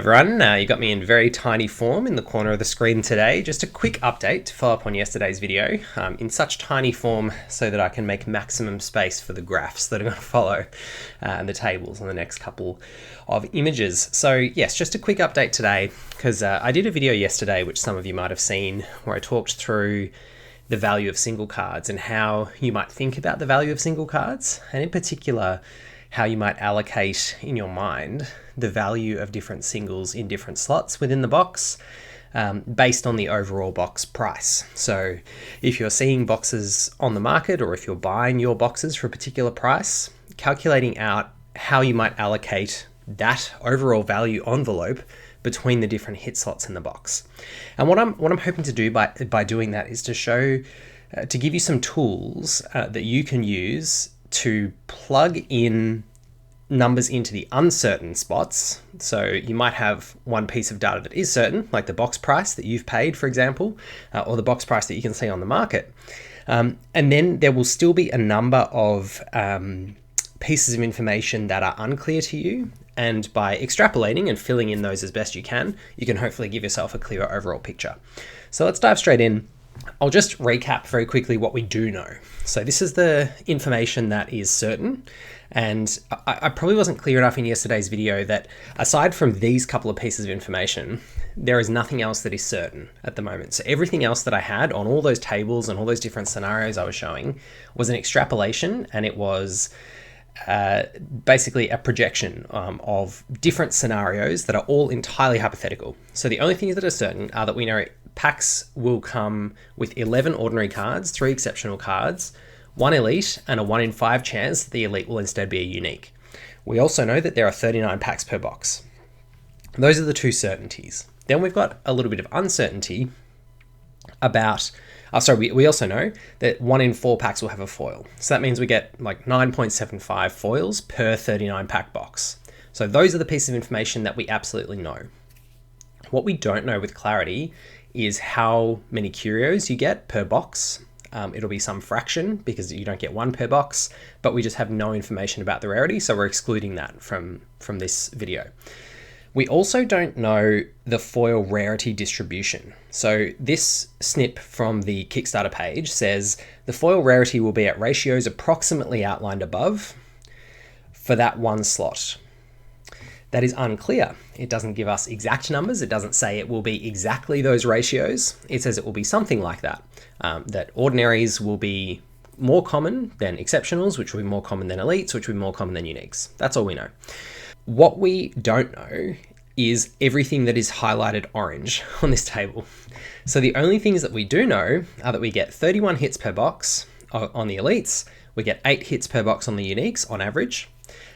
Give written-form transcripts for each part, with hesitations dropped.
everyone, you got me in very tiny form in the corner of the screen today. Just a quick update to follow up on yesterday's video in such tiny form so that I can make maximum space for the graphs that are going to follow and the tables on the next couple of images. So yes, just a quick update today because I did a video yesterday which some of you might have seen where I talked through the value of single cards and how you might think about the value of single cards, and in particular how you might allocate in your mind the value of different singles in different slots within the box based on the overall box price. So if you're seeing boxes on the market or if you're buying your boxes for a particular price, calculating out how you might allocate that overall value envelope between the different hit slots in the box. And what I'm hoping to do by doing that is to show, to give you some tools that you can use to plug in numbers into the uncertain spots. So you might have one piece of data that is certain, like the box price that you've paid, for example, or the box price that you can see on the market. And then there will still be a number of pieces of information that are unclear to you. And by extrapolating and filling in those as best you can hopefully give yourself a clearer overall picture. So let's dive straight in. I'll just recap very quickly what we do know. So this is the information that is certain. And I probably wasn't clear enough in yesterday's video that aside from these couple of pieces of information, there is nothing else that is certain at the moment. So everything else that I had on all those tables and all those different scenarios I was showing was an extrapolation, and it was basically a projection of different scenarios that are all entirely hypothetical. So the only things that are certain are that we know packs will come with 11 ordinary cards, 3 exceptional cards, 1 elite, and a 1 in 5 chance that the elite will instead be a unique. We also know that there are 39 packs per box. Those are the two certainties. Then we've got a little bit of uncertainty about, we also know that 1 in 4 packs will have a foil. So that means we get like 9.75 foils per 39 pack box. So those are the pieces of information that we absolutely know. What we don't know with clarity is how many curios you get per box. It'll be some fraction because you don't get 1 per box, but we just have no information about the rarity, so we're excluding that from this video. We also don't know the foil rarity distribution. So this snip from the Kickstarter page says the foil rarity will be at ratios approximately outlined above for that one slot. That is unclear. It doesn't give us exact numbers. It doesn't say it will be exactly those ratios. It says it will be something like that. That ordinaries will be more common than exceptionals, which will be more common than elites, which will be more common than uniques. That's all we know. What we don't know is everything that is highlighted orange on this table. So the only things that we do know are that we get 31 hits per box on the elites. We get 8 hits per box on the uniques on average.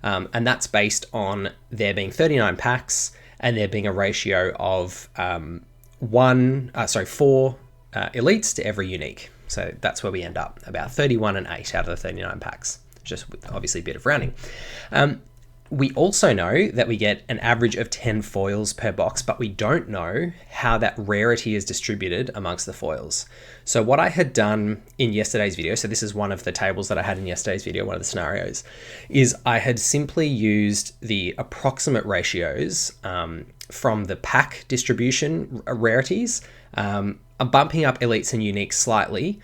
And that's based on there being 39 packs and there being a ratio of 4 elites to every unique. So that's where we end up, about 31 and 8 out of the 39 packs, just with obviously a bit of rounding. We also know that we get an average of 10 foils per box, but we don't know how that rarity is distributed amongst the foils. So what I had done in yesterday's video, so this is one of the tables that I had in yesterday's video, one of the scenarios, is I had simply used the approximate ratios from the pack distribution rarities, bumping up elites and uniques slightly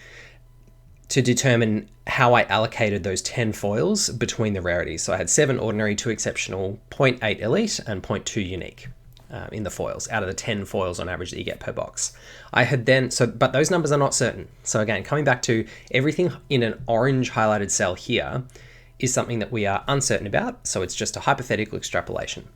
to determine how I allocated those 10 foils between the rarities. So I had 7 ordinary, 2 exceptional, 0.8 elite, and 0.2 unique in the foils, out of the 10 foils on average that you get per box. I had then, but those numbers are not certain. So again, coming back to everything in an orange highlighted cell here is something that we are uncertain about. So it's just a hypothetical extrapolation.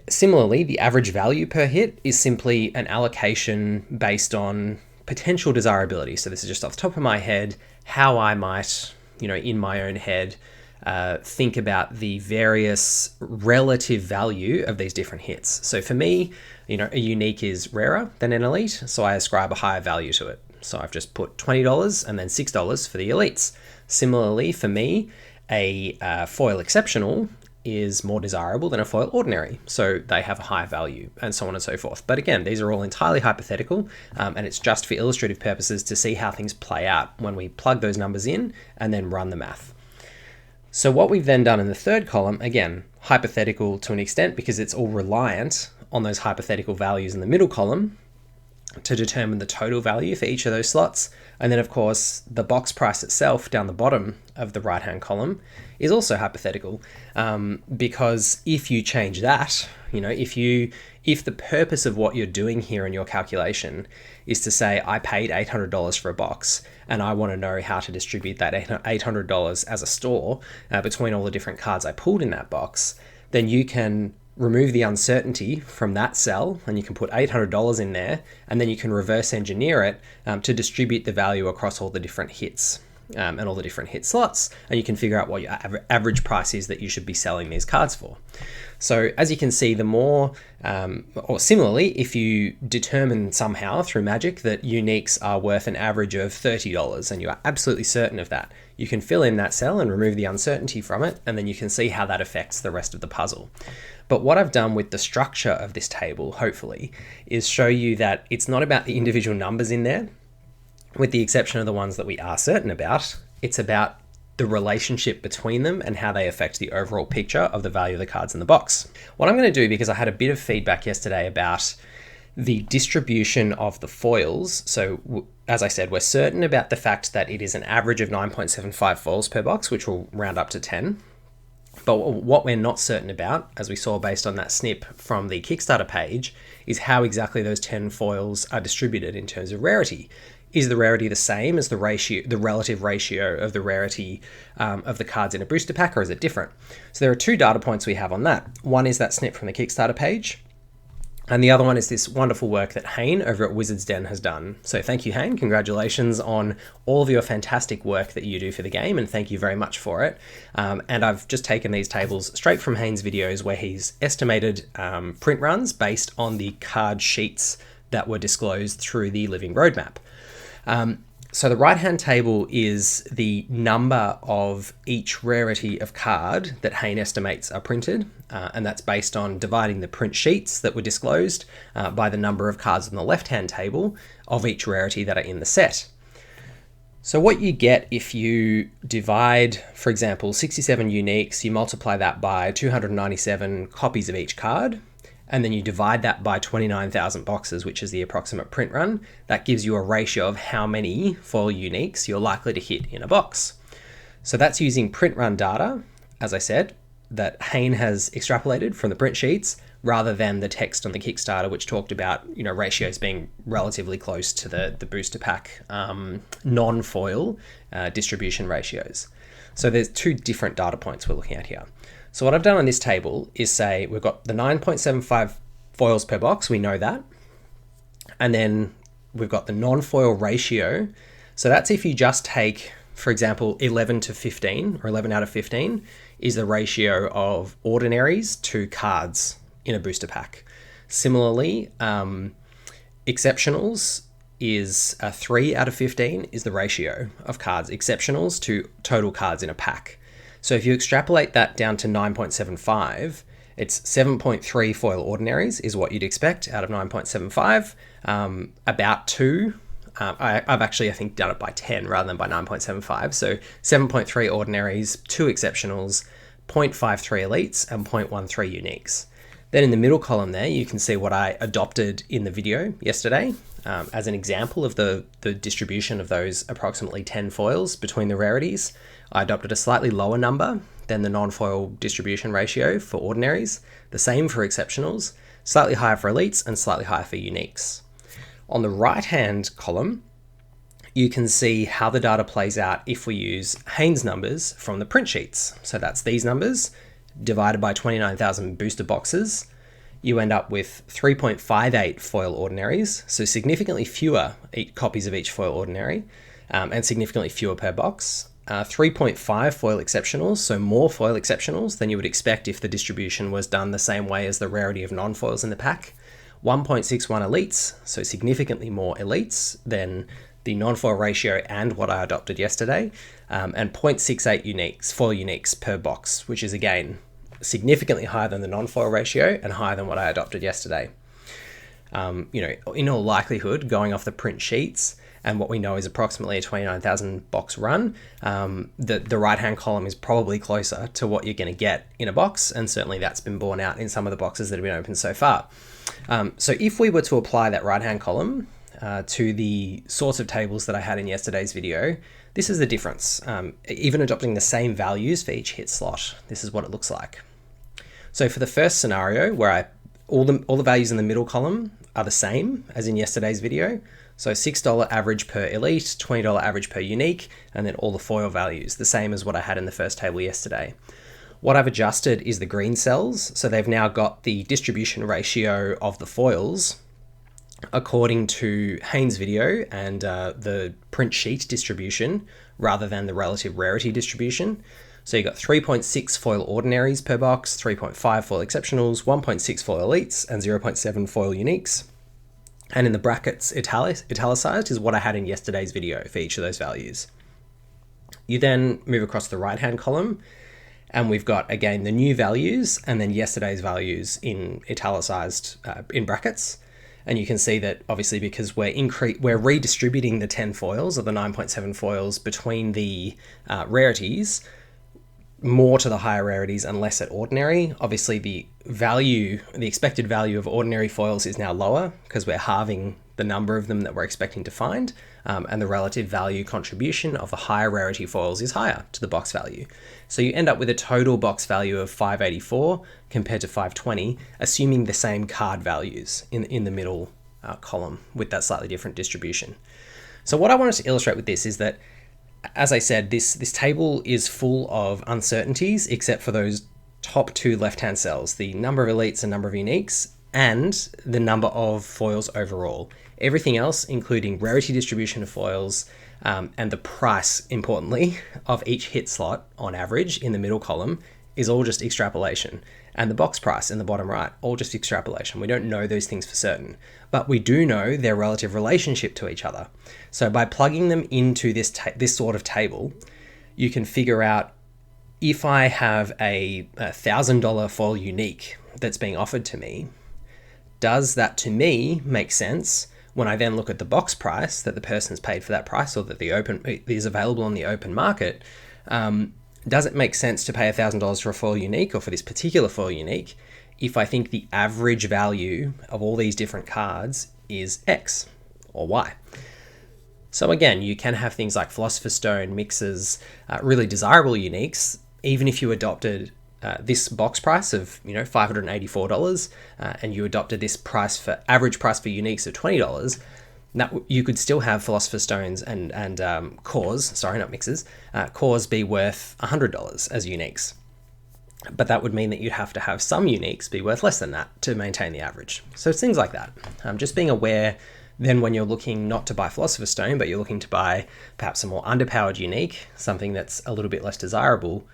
Similarly, the average value per hit is simply an allocation based on potential desirability. So this is just off the top of my head, how I might, in my own head, think about the various relative value of these different hits. So for me, a unique is rarer than an elite, so I ascribe a higher value to it. So I've just put $20 and then $6 for the elites. Similarly, for me, a foil exceptional is more desirable than a foil ordinary, so they have a high value, and so on and so forth. But again, these are all entirely hypothetical, and it's just for illustrative purposes to see how things play out when we plug those numbers in and then run the math. So what we've then done in the third column, again, hypothetical to an extent because it's all reliant on those hypothetical values in the middle column to determine the total value for each of those slots. And then of course, the box price itself down the bottom of the right-hand column is also hypothetical, because if you change that, if the purpose of what you're doing here in your calculation is to say, I paid $800 for a box and I want to know how to distribute that $800 as a store between all the different cards I pulled in that box, then you can remove the uncertainty from that cell and you can put $800 in there, and then you can reverse engineer it to distribute the value across all the different hits and all the different hit slots, and you can figure out what your average price is that you should be selling these cards for. So as you can see, the more, or similarly, if you determine somehow through magic that uniques are worth an average of $30 and you are absolutely certain of that, you can fill in that cell and remove the uncertainty from it, and then you can see how that affects the rest of the puzzle. But what I've done with the structure of this table, hopefully, is show you that it's not about the individual numbers in there, with the exception of the ones that we are certain about. It's about the relationship between them and how they affect the overall picture of the value of the cards in the box. What I'm going to do, because I had a bit of feedback yesterday about the distribution of the foils. So as I said, we're certain about the fact that it is an average of 9.75 foils per box, which will round up to 10. But what we're not certain about, as we saw based on that snip from the Kickstarter page, is how exactly those 10 foils are distributed in terms of rarity. Is the rarity the same as the relative ratio of the rarity of the cards in a booster pack, or is it different? So there are two data points we have on that. One is that snip from the Kickstarter page, and the other one is this wonderful work that Hayne over at Wizard's Den has done. So thank you, Hayne. Congratulations on all of your fantastic work that you do for the game, and thank you very much for it. And I've just taken these tables straight from Hayne's videos where he's estimated print runs based on the card sheets that were disclosed through the Living Roadmap. So the right-hand table is the number of each rarity of card that Hayne estimates are printed, and that's based on dividing the print sheets that were disclosed by the number of cards on the left-hand table of each rarity that are in the set. So what you get if you divide, for example, 67 uniques, you multiply that by 297 copies of each card, and then you divide that by 29,000 boxes, which is the approximate print run, that gives you a ratio of how many foil uniques you're likely to hit in a box. So that's using print run data, as I said, that Hayne has extrapolated from the print sheets, rather than the text on the Kickstarter, which talked about ratios being relatively close to the booster pack non-foil distribution ratios. So there's two different data points we're looking at here. So what I've done on this table is say we've got the 9.75 foils per box, we know that. And then we've got the non-foil ratio. So that's if you just take, for example, 11 to 15 or 11 out of 15 is the ratio of ordinaries to cards in a booster pack. Similarly, exceptionals is 3 out of 15 is the ratio of cards exceptionals to total cards in a pack. So if you extrapolate that down to 9.75, it's 7.3 foil ordinaries is what you'd expect out of 9.75, about 2. I've actually, I think, done it by 10 rather than by 9.75. So 7.3 ordinaries, 2 exceptionals, 0.53 elites, and 0.13 uniques. Then in the middle column there, you can see what I adopted in the video yesterday as an example of the distribution of those approximately 10 foils between the rarities. I adopted a slightly lower number than the non-foil distribution ratio for ordinaries, the same for exceptionals, slightly higher for elites, and slightly higher for uniques. On the right-hand column, you can see how the data plays out if we use Haynes numbers from the print sheets. So that's these numbers divided by 29,000 booster boxes. You end up with 3.58 foil ordinaries, so significantly fewer copies of each foil ordinary, and significantly fewer per box. 3.5 foil exceptionals, so more foil exceptionals than you would expect if the distribution was done the same way as the rarity of non-foils in the pack. 1.61 elites, so significantly more elites than the non-foil ratio and what I adopted yesterday, and 0.68 uniques, foil uniques per box, which is again significantly higher than the non-foil ratio and higher than what I adopted yesterday. In all likelihood, going off the print sheets, and what we know is approximately a 29,000 box run, the right-hand column is probably closer to what you're going to get in a box, and certainly that's been borne out in some of the boxes that have been opened so far. So if we were to apply that right-hand column to the sorts of tables that I had in yesterday's video, this is the difference. Even adopting the same values for each hit slot, this is what it looks like. So for the first scenario, where all the values in the middle column are the same as in yesterday's video, so $6 average per elite, $20 average per unique, and then all the foil values, the same as what I had in the first table yesterday. What I've adjusted is the green cells, so they've now got the distribution ratio of the foils according to Haynes' video and the print sheet distribution rather than the relative rarity distribution. So you got 3.6 foil ordinaries per box, 3.5 foil exceptionals, 1.6 foil elites, and 0.7 foil uniques. And in the brackets italicized is what I had in yesterday's video for each of those values. You then move across the right-hand column, and we've got, again, the new values and then yesterday's values in italicized in brackets. And you can see that obviously because we're redistributing the 10 foils or the 9.7 foils between the rarities, more to the higher rarities and less at ordinary. Obviously the expected value of ordinary foils is now lower because we're halving the number of them that we're expecting to find, and the relative value contribution of the higher rarity foils is higher to the box value. So you end up with a total box value of 584 compared to 520, assuming the same card values in the middle column with that slightly different distribution. So what I wanted to illustrate with this is that, as I said, this table is full of uncertainties except for those top two left-hand cells, the number of elites and number of uniques, and the number of foils overall. Everything else, including rarity distribution of foils, and the price, importantly, of each hit slot on average in the middle column, is all just extrapolation. And the box price in the bottom right, all just extrapolation. We don't know those things for certain, but we do know their relative relationship to each other. So by plugging them into this sort of table, you can figure out if I have a $1,000 foil unique that's being offered to me, does that to me make sense when I then look at the box price that the person's paid for that price, or that is available on the open market? Does it make sense to pay $1,000 for a foil unique, or for this particular foil unique, if I think the average value of all these different cards is X or Y? So again, you can have things like Philosopher's Stone, mixes, really desirable uniques, even if you adopted this box price of $584, and you adopted this average price for uniques of $20. That you could still have Philosopher's Stones and cores, sorry, not mixes, cores be worth $100 as uniques. But that would mean that you'd have to have some uniques be worth less than that to maintain the average. So it's things like that. Just being aware then when you're looking not to buy Philosopher's Stone, but you're looking to buy perhaps a more underpowered unique, something that's a little bit less desirable,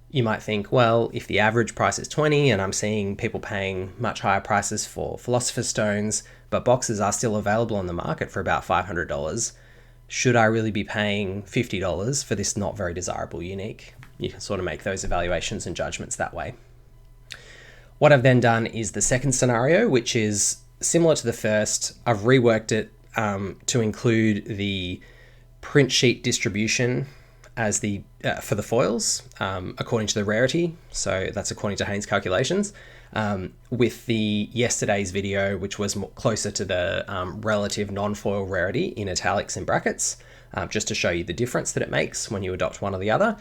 you might think, well, if the average price is 20 and I'm seeing people paying much higher prices for Philosopher's Stones, but boxes are still available on the market for about $500, should I really be paying $50 for this not very desirable unique? You can sort of make those evaluations and judgments that way. What I've then done is the second scenario, which is similar to the first. I've reworked it to include the print sheet distribution as for the foils, according to the rarity. So that's according to Haynes' calculations, with the yesterday's video, which was closer to the relative non-foil rarity in italics and brackets, just to show you the difference that it makes when you adopt one or the other.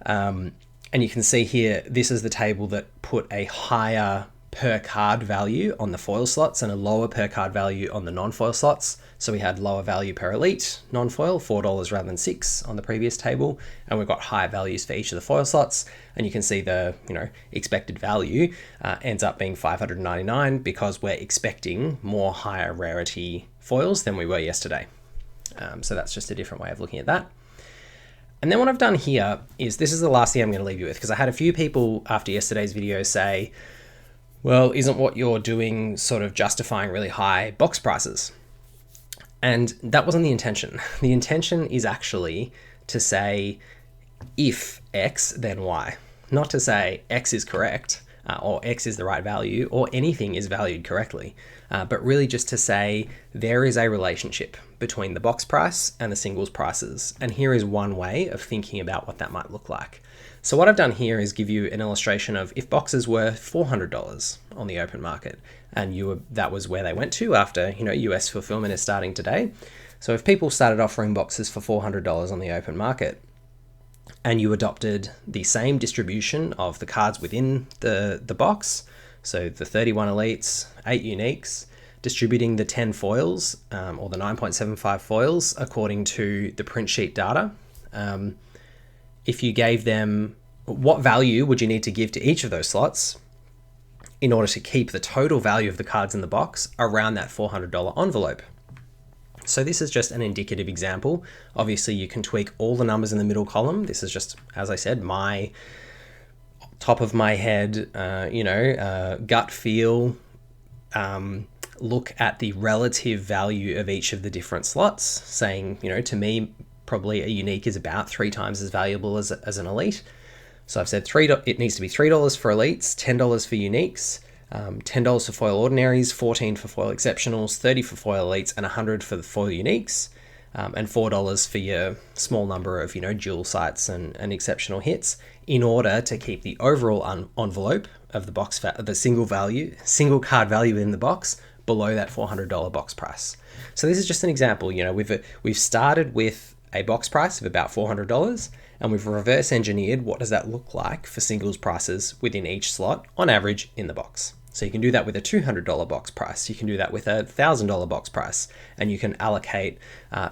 And you can see here, this is the table that put a higher per card value on the foil slots and a lower per card value on the non-foil slots. So we had lower value per elite non-foil, $4 rather than $6 on the previous table, and we've got higher values for each of the foil slots. And you can see the expected value ends up being $599 because we're expecting more higher rarity foils than we were yesterday. So that's just a different way of looking at that. And then what I've done here is, this is the last thing I'm going to leave you with, because I had a few people after yesterday's video say, well, isn't what you're doing sort of justifying really high box prices? And that wasn't the intention. The intention is actually to say, if X, then Y. Not to say X is correct, or X is the right value, or anything is valued correctly, but really just to say there is a relationship between the box price and the singles prices. And here is one way of thinking about what that might look like. So what I've done here is give you an illustration of if boxes were $400 on the open market, and that was where they went to after, US fulfillment is starting today. So if people started offering boxes for $400 on the open market, and you adopted the same distribution of the cards within the box, so the 31 elites, 8 uniques, distributing the 10 foils, or the 9.75 foils according to the print sheet data. If you gave them, what value would you need to give to each of those slots in order to keep the total value of the cards in the box around that $400 envelope? So this is just an indicative example. Obviously you can tweak all the numbers in the middle column. This is just, as I said, my top of my head, gut feel, look at the relative value of each of the different slots, saying, to me, probably a unique is about 3 times as valuable as an elite. So I've said it needs to be $3 for elites, $10 for uniques, $10 for foil ordinaries, $14 for foil exceptionals, $30 for foil elites, and $100 for the foil uniques, and $4 for your small number of dual sites and exceptional hits, in order to keep the overall envelope of the box, the single card value in the box, below that $400 box price. So this is just an example. We've started with a box price of about $400, and we've reverse engineered what does that look like for singles prices within each slot on average in the box. So you can do that with a $200 box price, you can do that with a $1,000 box price, and you can allocate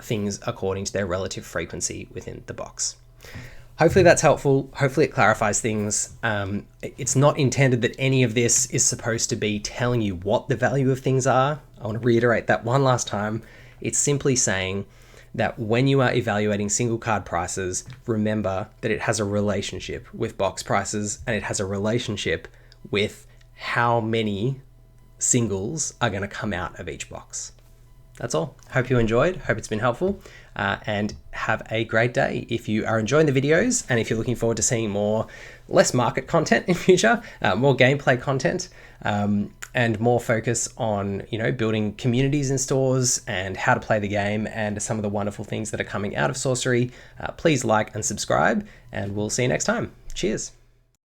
things according to their relative frequency within the box. Hopefully that's helpful. Hopefully it clarifies things. It's not intended that any of this is supposed to be telling you what the value of things are. I want to reiterate that one last time. It's simply saying that when you are evaluating single card prices, remember that it has a relationship with box prices, and it has a relationship with how many singles are going to come out of each box. That's all. Hope you enjoyed. Hope it's been helpful, and have a great day. If you are enjoying the videos, and if you're looking forward to seeing less market content in future, more gameplay content, and more focus on building communities in stores and how to play the game and some of the wonderful things that are coming out of Sorcery, please like and subscribe, and we'll see you next time. Cheers.